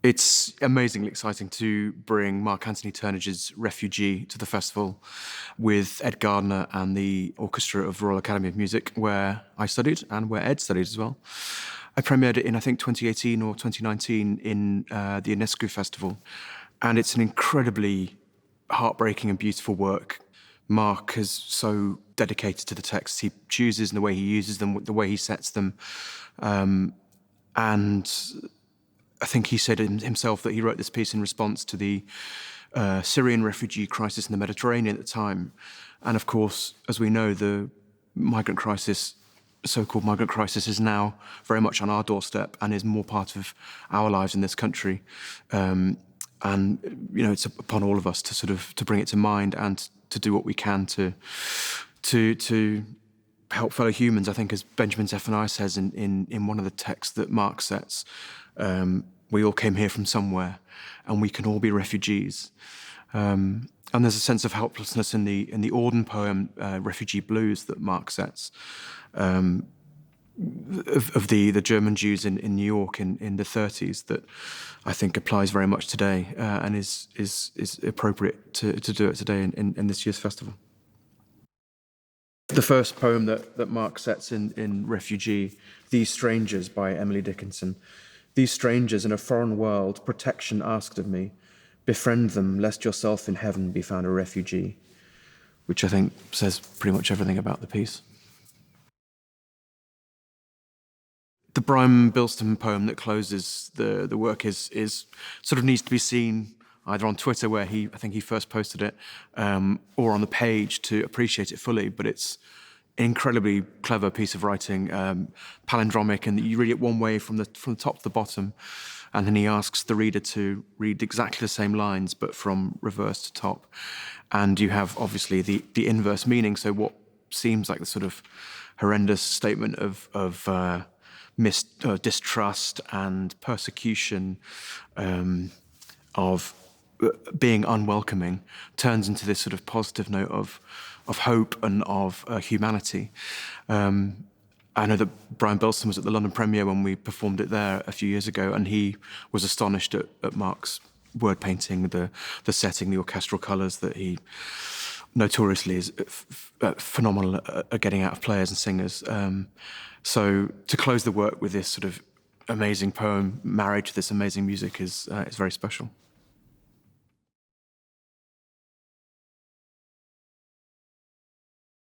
It's amazingly exciting to bring Mark Anthony Turnage's Refugee to the festival with Ed Gardner and the Orchestra of Royal Academy of Music, where I studied and where Ed studied as well. I premiered it in, I think, 2018 or 2019 in the UNESCO Festival, and it's an incredibly heartbreaking and beautiful work. Mark is so dedicated to the texts he chooses and the way he uses them, the way he sets them. And I think he said himself that he wrote this piece in response to the Syrian refugee crisis in the Mediterranean at the time. And of course, as we know, the migrant crisis, so-called migrant crisis, is now very much on our doorstep and is more part of our lives in this country. And you know, it's upon all of us to sort of to bring it to mind and to do what we can to help fellow humans. I think, as Benjamin Zephaniah says in one of the texts that Mark sets, we all came here from somewhere, and we can all be refugees. And there's a sense of helplessness in the Auden poem, Refugee Blues, that Mark sets, of the German Jews in New York in the 30s, that I think applies very much today and is appropriate to do it today in this year's festival. The first poem that Mark sets in Refugee, These Strangers by Emily Dickinson. These strangers in a foreign world, protection asked of me. Befriend them, lest yourself in heaven be found a refugee. Which I think says pretty much everything about the piece. The Brian Bilston poem that closes the work is sort of needs to be seen either on Twitter, where I think he first posted it, or on the page to appreciate it fully. But it's an incredibly clever piece of writing, palindromic, and you read it one way from the top to the bottom, and then he asks the reader to read exactly the same lines, but from reverse to top. And you have, obviously, the inverse meaning, so what seems like the sort of horrendous statement of distrust and persecution, of being unwelcoming, turns into this sort of positive note of hope and of humanity. I know that Brian Bilston was at the London premiere when we performed it there a few years ago, and he was astonished at Mark's word painting, the setting, the orchestral colours that he notoriously is phenomenal at getting out of players and singers. So to close the work with this sort of amazing poem married to this amazing music is very special.